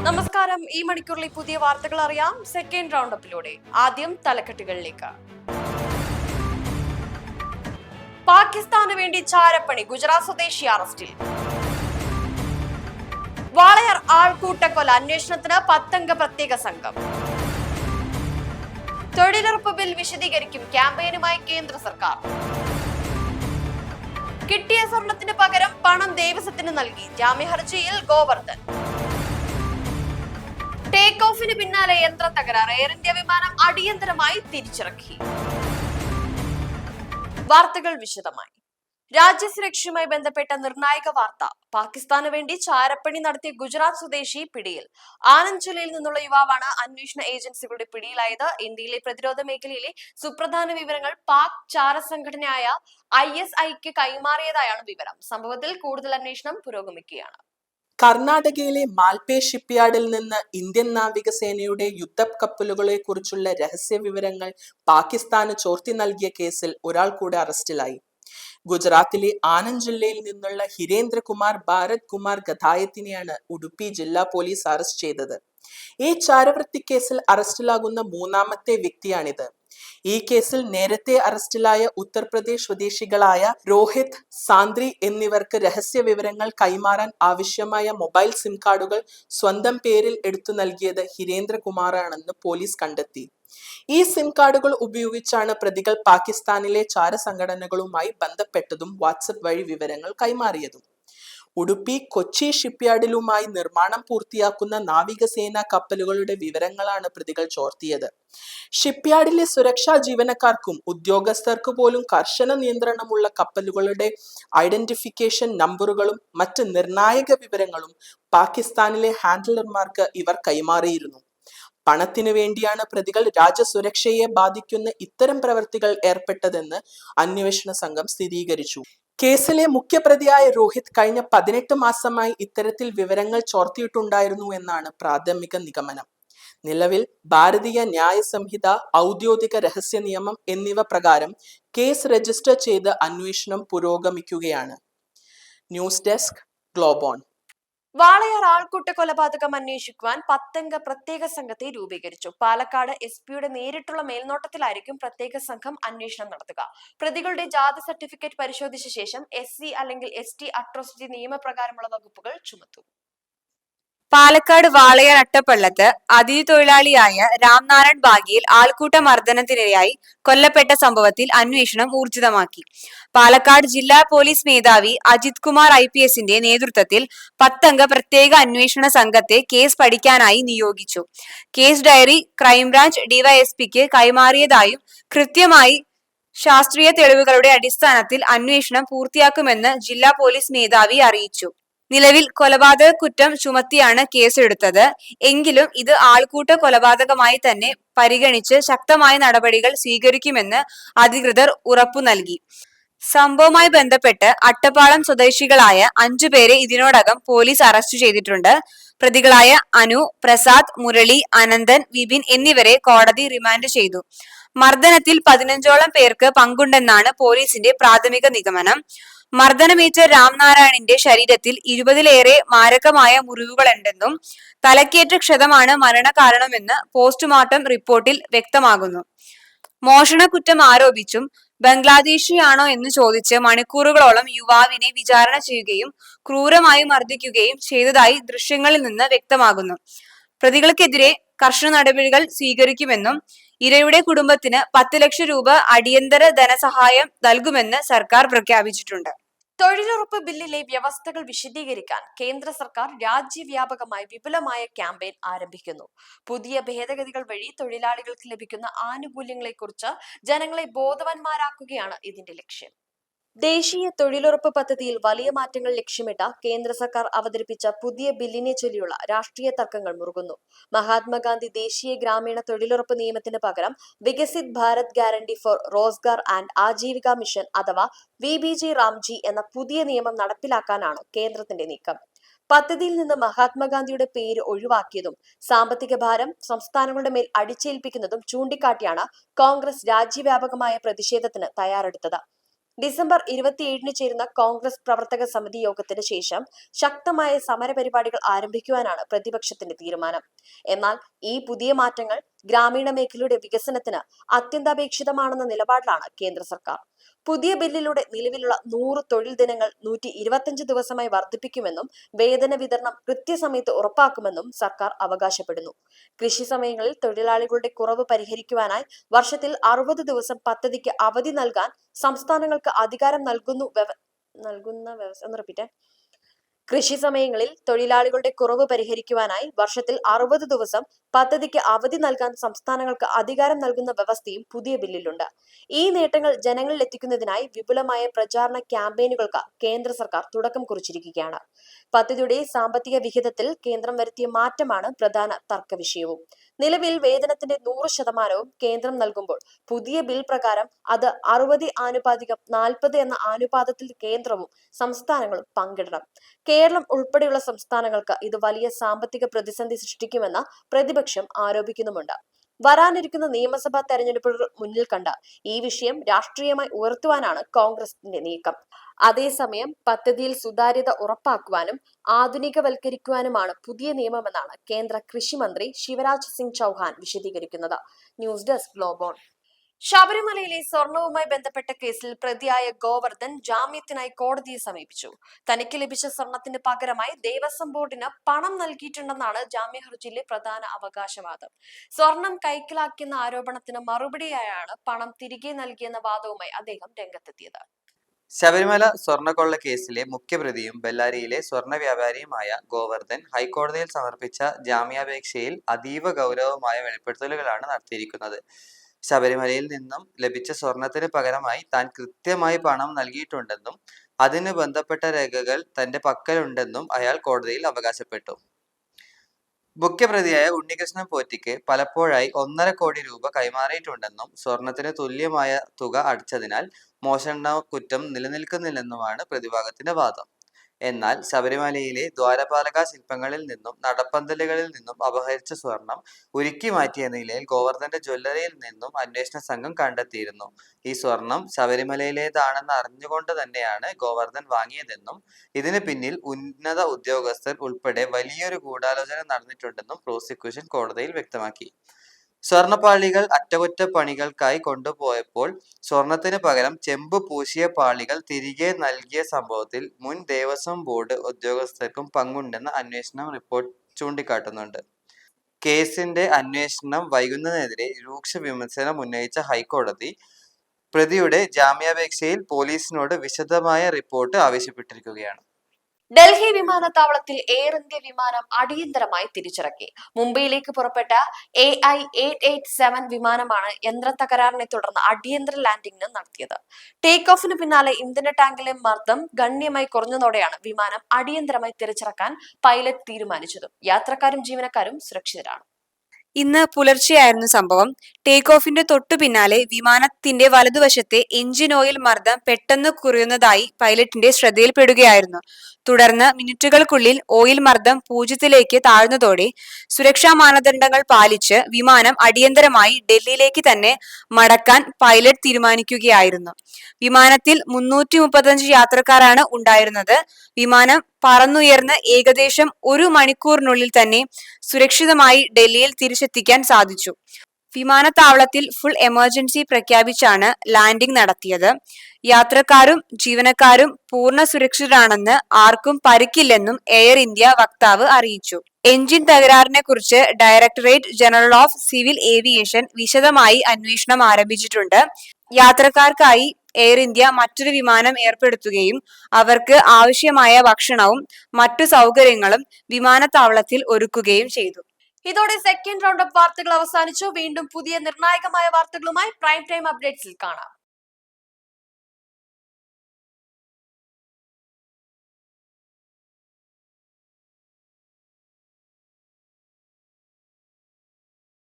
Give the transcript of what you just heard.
നമസ്കാരം. ഈ മണിക്കൂറിലെ പുതിയ വാർത്തകൾ അറിയാം സെക്കൻഡ് റൗണ്ടപ്പിലൂടെ. ആദ്യം തലക്കെട്ടുകളിലേക്ക്. പാകിസ്ഥാന് വേണ്ടി ചാരപ്പണി, ഗുജറാത്ത് സ്വദേശി അറസ്റ്റിൽ. വാളയാർ ആൾക്കൂട്ടക്കൊല അന്വേഷണത്തിന് 10 അംഗ പ്രത്യേക സംഘം. തൊഴിലുറപ്പ് ബിൽ വിശദീകരിക്കും ക്യാമ്പയിനുമായി കേന്ദ്ര സർക്കാർ. കിട്ടിയ സ്വർണത്തിന് പകരം പണം ദേവസ്വത്തിന് നൽകി, ജാമ്യഹർജിയിൽ ഗോവർദ്ധൻ. ടേക്ക് ഓഫിന് പിന്നാലെ യന്ത്ര തകരാർ, എയർ ഇന്ത്യ വിമാനം അടിയന്തരമായി തിരിച്ചിറക്കി. വാർത്തകൾ വിശദമായി. രാജ്യസുരക്ഷയുമായി ബന്ധപ്പെട്ട നിർണായക വാർത്ത. പാകിസ്ഥാന് വേണ്ടി ചാരപ്പണി നടത്തിയ ഗുജറാത്ത് സ്വദേശി പിടിയിൽ. ആനന്ദ് ജില്ലയിൽ നിന്നുള്ള യുവാവാണ് അന്വേഷണ ഏജൻസികളുടെ പിടിയിലായത്. ഇന്ത്യയിലെ പ്രതിരോധ മേഖലയിലെ സുപ്രധാന വിവരങ്ങൾ പാക് ചാര സംഘടനയായ ISIക്ക് കൈമാറിയതായാണ് വിവരം. സംഭവത്തിൽ കൂടുതൽ അന്വേഷണം പുരോഗമിക്കുകയാണ്. കർണാടകയിലെ മാൽപേ ഷിപ്പ്യാർഡിൽ നിന്ന് ഇന്ത്യൻ നാവികസേനയുടെ യുദ്ധക്കപ്പലുകളെ കുറിച്ചുള്ള രഹസ്യ വിവരങ്ങൾ പാകിസ്ഥാന് ചോർത്തി നൽകിയ കേസിൽ ഒരാൾ കൂടെ അറസ്റ്റിലായി. ഗുജറാത്തിലെ ആനന്ദ് ജില്ലയിൽ നിന്നുള്ള ഹിരേന്ദ്രകുമാർ ഭാരത് കുമാർ ഗതായത്തിനെയാണ് ഉടുപ്പി ജില്ലാ പോലീസ് അറസ്റ്റ് ചെയ്തത്. ഈ ചാരവൃത്തി കേസിൽ അറസ്റ്റിലാകുന്ന 3ാമത്തെ വ്യക്തിയാണിത്. ഈ കേസിൽ നേരത്തെ അറസ്റ്റിലായ ഉത്തർപ്രദേശ് സ്വദേശികളായ രോഹിത്, സാന്ദ്രി എന്നിവർക്ക് രഹസ്യ വിവരങ്ങൾ കൈമാറാൻ ആവശ്യമായ മൊബൈൽ സിം കാർഡുകൾ സ്വന്തം പേരിൽ എടുത്തു നൽകിയത് ഹിരേന്ദ്രകുമാറാണെന്ന് പോലീസ് കണ്ടെത്തി. ഈ സിം കാർഡുകൾ ഉപയോഗിച്ചാണ് പ്രതികൾ പാകിസ്ഥാനിലെ ചാര സംഘടനകളുമായി ബന്ധപ്പെട്ടതും വാട്സപ്പ് വഴി വിവരങ്ങൾ കൈമാറിയതും. ഉടുപ്പി, കൊച്ചി ഷിപ്പ്യാർഡിലുമായി നിർമ്മാണം പൂർത്തിയാക്കുന്ന നാവികസേന കപ്പലുകളുടെ വിവരങ്ങളാണ് പ്രതികൾ ചോർത്തിയത്. ഷിപ്പ്യാർഡിലെ സുരക്ഷാ ജീവനക്കാർക്കും ഉദ്യോഗസ്ഥർക്ക് പോലും കർശന നിയന്ത്രണമുള്ള കപ്പലുകളുടെ ഐഡന്റിഫിക്കേഷൻ നമ്പറുകളും മറ്റ് നിർണായക വിവരങ്ങളും പാകിസ്ഥാനിലെ ഹാൻഡ്ലർമാർക്ക് ഇവർ കൈമാറിയിരുന്നു. പണത്തിനു വേണ്ടിയാണ് പ്രതികൾ രാജ്യസുരക്ഷയെ ബാധിക്കുന്ന ഇത്തരം പ്രവൃത്തികൾ ഏർപ്പെട്ടതെന്ന് അന്വേഷണ സംഘം സ്ഥിരീകരിച്ചു. കേസിലെ മുഖ്യപ്രതിയായ രോഹിത് കഴിഞ്ഞ 18 മാസമായി ഇത്തരത്തിൽ വിവരങ്ങൾ ചോർത്തിയിട്ടുണ്ടായിരുന്നു എന്നാണ് പ്രാഥമിക നിഗമനം. നിലവിൽ ഭാരതീയ ന്യായ സംഹിത, ഔദ്യോഗിക രഹസ്യ നിയമം എന്നിവ പ്രകാരം കേസ് രജിസ്റ്റർ ചെയ്ത് അന്വേഷണം പുരോഗമിക്കുകയാണ്. News desk, ഗ്ലോബോൺ. വാളയാർ ആൾക്കൂട്ട കൊലപാതകം അന്വേഷിക്കുവാൻ 10 അംഗ പ്രത്യേക സംഘത്തെ രൂപീകരിച്ചു. പാലക്കാട് SP നേരിട്ടുള്ള മേൽനോട്ടത്തിലായിരിക്കും പ്രത്യേക സംഘം അന്വേഷണം നടത്തുക. പ്രതികളുടെ ജാതി സർട്ടിഫിക്കറ്റ് പരിശോധിച്ച ശേഷം SC അല്ലെങ്കിൽ ST അട്രോസിറ്റി നിയമപ്രകാരമുള്ള വകുപ്പുകൾ ചുമത്തും. പാലക്കാട് വാളയാർ അട്ടപ്പള്ളത്ത് അതിഥി തൊഴിലാളിയായ രാംനാരായൺ ബാഗിയിൽ ആൾക്കൂട്ട മർദ്ദനത്തിനിരയായി കൊല്ലപ്പെട്ട സംഭവത്തിൽ അന്വേഷണം ഊർജിതമാക്കി. പാലക്കാട് ജില്ലാ പോലീസ് മേധാവി അജിത് കുമാർ IPSന്റെ നേതൃത്വത്തിൽ 10 അംഗ പ്രത്യേക അന്വേഷണ സംഘത്തെ കേസ് പഠിക്കാനായി നിയോഗിച്ചു. കേസ് ഡയറി ക്രൈംബ്രാഞ്ച് DYSPക്ക് കൈമാറിയതായും കൃത്യമായി ശാസ്ത്രീയ തെളിവുകളുടെ അടിസ്ഥാനത്തിൽ അന്വേഷണം പൂർത്തിയാക്കുമെന്ന് ജില്ലാ പോലീസ് മേധാവി അറിയിച്ചു. നിലവിൽ കൊലപാതക കുറ്റം ചുമത്തിയാണ് കേസെടുത്തത്. എങ്കിലും ഇത് ആൾക്കൂട്ട കൊലപാതകമായി തന്നെ പരിഗണിച്ച് ശക്തമായ നടപടികൾ സ്വീകരിക്കുമെന്ന് അധികൃതർ ഉറപ്പു നൽകി. സംഭവവുമായി ബന്ധപ്പെട്ട് അട്ടപ്പാളം സ്വദേശികളായ 5 പേരെ ഇതിനോടകം പോലീസ് അറസ്റ്റ് ചെയ്തിട്ടുണ്ട്. പ്രതികളായ അനു, പ്രസാദ്, മുരളി, അനന്തൻ, വിപിൻ എന്നിവരെ കോടതി റിമാൻഡ് ചെയ്തു. മർദ്ദനത്തിൽ 15ഓളം പേർക്ക് പങ്കുണ്ടെന്നാണ് പോലീസിന്റെ പ്രാഥമിക നിഗമനം. മർദ്ദനമേറ്റ രാംനാരായണിന്റെ ശരീരത്തിൽ 20ലേറെ മാരകമായ മുറിവുകളുണ്ടെന്നും തലക്കേറ്റ ക്ഷതമാണ് മരണകാരണമെന്ന് പോസ്റ്റ്മോർട്ടം റിപ്പോർട്ടിൽ വ്യക്തമാകുന്നു. മോഷണക്കുറ്റം ആരോപിച്ചും ബംഗ്ലാദേശിയാണോ എന്ന് ചോദിച്ച് മണിക്കൂറുകളോളം യുവാവിനെ വിചാരണ ചെയ്യുകയും ക്രൂരമായി മർദ്ദിക്കുകയും ചെയ്തതായി ദൃശ്യങ്ങളിൽ നിന്ന് വ്യക്തമാകുന്നു. പ്രതികൾക്കെതിരെ കർശന നടപടികൾ സ്വീകരിക്കുമെന്നും ഇരയുടെ കുടുംബത്തിന് 10 ലക്ഷം രൂപ അടിയന്തര ധനസഹായം നൽകുമെന്ന് സർക്കാർ പ്രഖ്യാപിച്ചിട്ടുണ്ട്. തൊഴിലുറപ്പ് ബില്ലിലെ വ്യവസ്ഥകൾ വിശദീകരിക്കാൻ കേന്ദ്ര സർക്കാർ രാജ്യവ്യാപകമായി വിപുലമായ ക്യാമ്പയിൻ ആരംഭിക്കുന്നു. പുതിയ ഭേദഗതികൾ വഴി തൊഴിലാളികൾക്ക് ലഭിക്കുന്ന ആനുകൂല്യങ്ങളെക്കുറിച്ച് ജനങ്ങളെ ബോധവാന്മാരാക്കുകയാണ് ഇതിന്റെ ലക്ഷ്യം. ദേശീയ തൊഴിലുറപ്പ് പദ്ധതിയിൽ വലിയ മാറ്റങ്ങൾ ലക്ഷ്യമിട്ട കേന്ദ്ര സർക്കാർ അവതരിപ്പിച്ച പുതിയ ബില്ലിനെ ചൊല്ലിയുള്ള രാഷ്ട്രീയ തർക്കങ്ങൾ മുറുകുന്നു. മഹാത്മാഗാന്ധി ദേശീയ ഗ്രാമീണ തൊഴിലുറപ്പ് നിയമത്തിന് പകരം Viksit Bharat guarantee four Rozgar and Aajeevika mission അഥവാ VBG റാംജി എന്ന പുതിയ നിയമം നടപ്പിലാക്കാനാണ് കേന്ദ്രത്തിന്റെ നീക്കം. പദ്ധതിയിൽ നിന്ന് മഹാത്മാഗാന്ധിയുടെ പേര് ഒഴിവാക്കിയതും സാമ്പത്തിക ഭാരം സംസ്ഥാനങ്ങളുടെ മേൽ അടിച്ചേൽപ്പിക്കുന്നതും ചൂണ്ടിക്കാട്ടിയാണ് കോൺഗ്രസ് രാജ്യവ്യാപകമായ പ്രതിഷേധത്തിന് തയ്യാറെടുത്തത്. ഡിസംബർ 27 ചേരുന്ന കോൺഗ്രസ് പ്രവർത്തക സമിതി യോഗത്തിന് ശേഷം ശക്തമായ സമരപരിപാടികൾ ആരംഭിക്കുവാനാണ് പ്രതിപക്ഷത്തിന്റെ തീരുമാനം. എന്നാൽ ഈ പുതിയ മാറ്റങ്ങൾ ഗ്രാമീണ മേഖലയുടെ വികസനത്തിന് അത്യന്താപേക്ഷിതമാണെന്ന നിലപാടിലാണ് കേന്ദ്ര സർക്കാർ. പുതിയ ബില്ലിലൂടെ നിലവിലുള്ള 100 തൊഴിൽ ദിനങ്ങൾ 125 ദിവസമായി വർദ്ധിപ്പിക്കുമെന്നും വേതന വിതരണം കൃത്യസമയത്ത് ഉറപ്പാക്കുമെന്നും സർക്കാർ അവകാശപ്പെടുന്നു. കൃഷി സമയങ്ങളിൽ തൊഴിലാളികളുടെ കുറവ് പരിഹരിക്കുവാനായി വർഷത്തിൽ 60 ദിവസം പദ്ധതിക്ക് അവധി നൽകാൻ സംസ്ഥാനങ്ങൾക്ക് അധികാരം കൃഷി സമയങ്ങളിൽ തൊഴിലാളികളുടെ കുറവ് പരിഹരിക്കുവാനായി വർഷത്തിൽ 60 ദിവസം പദ്ധതിക്ക് അവധി നൽകാൻ സംസ്ഥാനങ്ങൾക്ക് അധികാരം നൽകുന്ന വ്യവസ്ഥയും പുതിയ ബില്ലിലുണ്ട്. ഈ നേട്ടങ്ങൾ ജനങ്ങളിൽ എത്തിക്കുന്നതിനായി വിപുലമായ പ്രചാരണ ക്യാമ്പയിനുകൾക്ക് കേന്ദ്ര സർക്കാർ തുടക്കം കുറിച്ചിരിക്കുകയാണ്. പദ്ധതിയുടെ സാമ്പത്തിക വിഹിതത്തിൽ കേന്ദ്രം വരുത്തിയ മാറ്റമാണ് പ്രധാന തർക്ക വിഷയവും. നിലവിൽ വേതനത്തിന്റെ 100% കേന്ദ്രം നൽകുമ്പോൾ പുതിയ ബിൽ പ്രകാരം അത് 60:40 എന്ന അനുപാതത്തിൽ കേന്ദ്രവും സംസ്ഥാനങ്ങളും പങ്കിടണം. കേരളം ഉൾപ്പെടെയുള്ള സംസ്ഥാനങ്ങൾക്ക് ഇത് വലിയ സാമ്പത്തിക പ്രതിസന്ധി സൃഷ്ടിക്കുമെന്ന് പ്രതിപക്ഷം ആരോപിക്കുന്നുമുണ്ട്. വരാനിരിക്കുന്ന നിയമസഭാ തെരഞ്ഞെടുപ്പുകൾ മുന്നിൽ കണ്ട ഈ വിഷയം രാഷ്ട്രീയമായി ഉയർത്തുവാനാണ് കോൺഗ്രസിന്റെ നീക്കം. അതേസമയം പദ്ധതിയിൽ സുതാര്യത ഉറപ്പാക്കുവാനും ആധുനികവൽക്കരിക്കുവാനുമാണ് പുതിയ നിയമമെന്നാണ് കേന്ദ്ര കൃഷി മന്ത്രി ശിവരാജ് സിംഗ് ചൗഹാൻ വിശദീകരിക്കുന്നത്. ന്യൂസ് ഡെസ്ക് ഗ്ലോബോൺ. ശബരിമലയിലെ സ്വർണവുമായി ബന്ധപ്പെട്ട കേസിൽ പ്രതിയായ ഗോവർദ്ധൻ ജാമ്യത്തിനായി കോടതിയെ സമീപിച്ചു. തനിക്ക് ലഭിച്ച സ്വർണത്തിന് പകരമായി ദേവസ്വം ബോർഡിന് പണം നൽകിയിട്ടുണ്ടെന്നാണ് ജാമ്യ ഹർജിയിലെ പ്രധാന അവകാശവാദം. സ്വർണം കൈക്കലാക്കിയെന്ന ആരോപണത്തിന് മറുപടിയായാണ് പണം തിരികെ നൽകിയെന്ന വാദവുമായി അദ്ദേഹം രംഗത്തെത്തിയത്. ശബരിമല സ്വർണ്ണക്കൊള്ള കേസിലെ മുഖ്യപ്രതിയും ബെല്ലാരിയിലെ സ്വർണ്ണ വ്യാപാരിയുമായ ഗോവർദ്ധൻ ഹൈക്കോടതിയിൽ സമർപ്പിച്ച ജാമ്യാപേക്ഷയിൽ അതീവ ഗൗരവമായ വെളിപ്പെടുത്തലുകളാണ് നടത്തിയിരിക്കുന്നത്. ശബരിമലയിൽ നിന്നും ലഭിച്ച സ്വർണത്തിന് പകരമായി താൻ കൃത്യമായി പണം നൽകിയിട്ടുണ്ടെന്നും അതിന് ബന്ധപ്പെട്ട രേഖകൾ തന്റെ പക്കലുണ്ടെന്നും അയാൾ കോടതിയിൽ അവകാശപ്പെട്ടു. മുഖ്യപ്രതിയായ ഉണ്ണികൃഷ്ണൻ പോറ്റിക്ക് പലപ്പോഴായി 1.5 കോടി രൂപ കൈമാറിയിട്ടുണ്ടെന്നും സ്വർണത്തിന് തുല്യമായ തുക അടച്ചതിനാൽ മോഷണ കുറ്റം നിലനിൽക്കുന്നില്ലെന്നുമാണ് പ്രതിഭാഗത്തിന്റെ വാദം. എന്നാൽ ശബരിമലയിലെ ദ്വാരപാലക ശില്പങ്ങളിൽ നിന്നും നടപ്പന്തലുകളിൽ നിന്നും അപഹരിച്ച സ്വർണം ഉരുക്കി മാറ്റിയ നിലയിൽ ഗോവർദ്ധന്റെ ജ്വല്ലറിയിൽ നിന്നും അന്വേഷണ സംഘം കണ്ടെത്തിയിരുന്നു. ഈ സ്വർണം ശബരിമലയിലേതാണെന്ന് അറിഞ്ഞുകൊണ്ട് തന്നെയാണ് ഗോവർദ്ധൻ വാങ്ങിയതെന്നും ഇതിന് പിന്നിൽ ഉന്നത ഉദ്യോഗസ്ഥർ ഉൾപ്പെടെ വലിയൊരു ഗൂഢാലോചന നടന്നിട്ടുണ്ടെന്നും പ്രോസിക്യൂഷൻ കോടതിയിൽ വ്യക്തമാക്കി. സ്വർണപ്പാളികൾ അറ്റകുറ്റപ്പണികൾക്കായി കൊണ്ടുപോയപ്പോൾ സ്വർണത്തിന് പകരം ചെമ്പ് പൂശിയ പാളികൾ തിരികെ നൽകിയ സംഭവത്തിൽ മുൻ ദേവസ്വം ബോർഡ് ഉദ്യോഗസ്ഥർക്കും പങ്കുണ്ടെന്ന് അന്വേഷണ റിപ്പോർട്ട് ചൂണ്ടിക്കാട്ടുന്നുണ്ട്. കേസിന്റെ അന്വേഷണം വൈകുന്നതിനെതിരെ രൂക്ഷ വിമർശനം ഉന്നയിച്ച ഹൈക്കോടതി പ്രതിയുടെ ജാമ്യാപേക്ഷയിൽ പോലീസിനോട് വിശദമായ റിപ്പോർട്ട് ആവശ്യപ്പെട്ടിരിക്കുകയാണ്. ഡൽഹി വിമാനത്താവളത്തിൽ എയർ ഇന്ത്യ വിമാനം അടിയന്തരമായി തിരിച്ചിറക്കി. മുംബൈയിലേക്ക് പുറപ്പെട്ട AI-887 വിമാനമാണ് യന്ത്ര തകരാറിനെ തുടർന്ന് അടിയന്തര ലാൻഡിംഗ് നടത്തിയത്. ടേക്ക് ഓഫിന് പിന്നാലെ ഇന്ധന ടാങ്കിലെ മർദ്ദം ഗണ്യമായി കുറഞ്ഞതോടെയാണ് വിമാനം അടിയന്തരമായി തിരിച്ചിറക്കാൻ പൈലറ്റ് തീരുമാനിച്ചത്. യാത്രക്കാരും ജീവനക്കാരും സുരക്ഷിതരാണ്. ഇന്ന് പുലർച്ചെയായിരുന്നു സംഭവം. ടേക്ക് ഓഫിന്റെ തൊട്ടു പിന്നാലെ വിമാനത്തിന്റെ വലതുവശത്തെ എഞ്ചിൻ ഓയിൽ മർദ്ദം പെട്ടെന്ന് കുറയുന്നതായി പൈലറ്റിന്റെ ശ്രദ്ധയിൽപ്പെടുകയായിരുന്നു. തുടർന്ന് മിനിറ്റുകൾക്കുള്ളിൽ ഓയിൽ മർദ്ദം 0-ലേക്ക് താഴ്ന്നതോടെ സുരക്ഷാ മാനദണ്ഡങ്ങൾ പാലിച്ച് വിമാനം അടിയന്തരമായി ഡൽഹിയിലേക്ക് തന്നെ മടക്കാൻ പൈലറ്റ് തീരുമാനിക്കുകയായിരുന്നു. വിമാനത്തിൽ 335 യാത്രക്കാരാണ് ഉണ്ടായിരുന്നത്. വിമാനം പറന്നുയർന്ന് ഏകദേശം 1 മണിക്കൂറിനുള്ളിൽ തന്നെ സുരക്ഷിതമായി ഡൽഹിയിൽ തിരിച്ചെത്തിക്കാൻ സാധിച്ചു. വിമാനത്താവളത്തിൽ ഫുൾ എമർജൻസി പ്രഖ്യാപിച്ചാണ് ലാൻഡിംഗ് നടത്തിയത്. യാത്രക്കാരും ജീവനക്കാരും പൂർണ്ണ സുരക്ഷിതരാണെന്ന് ആർക്കും പരിക്കില്ലെന്നും എയർ ഇന്ത്യ വക്താവ് അറിയിച്ചു. എഞ്ചിൻ തകരാറിനെ കുറിച്ച് directorate general of civil aviation വിശദമായി അന്വേഷണം ആരംഭിച്ചിട്ടുണ്ട്. യാത്രക്കാർക്കായി എയർ ഇന്ത്യ മറ്റൊരു വിമാനം ഏർപ്പെടുത്തുകയും അവർക്ക് ആവശ്യമായ ഭക്ഷണവും മറ്റു സൗകര്യങ്ങളും വിമാനത്താവളത്തിൽ ഒരുക്കുകയും ചെയ്തു. ഇതോടെ സെക്കൻഡ് റൗണ്ട് ഓഫ് വാർത്തകൾ അവസാനിച്ചു. വീണ്ടും പുതിയ നിർണായകമായ വാർത്തകളുമായി പ്രൈം ടൈം അപ്ഡേറ്റ്സിൽ കാണാം.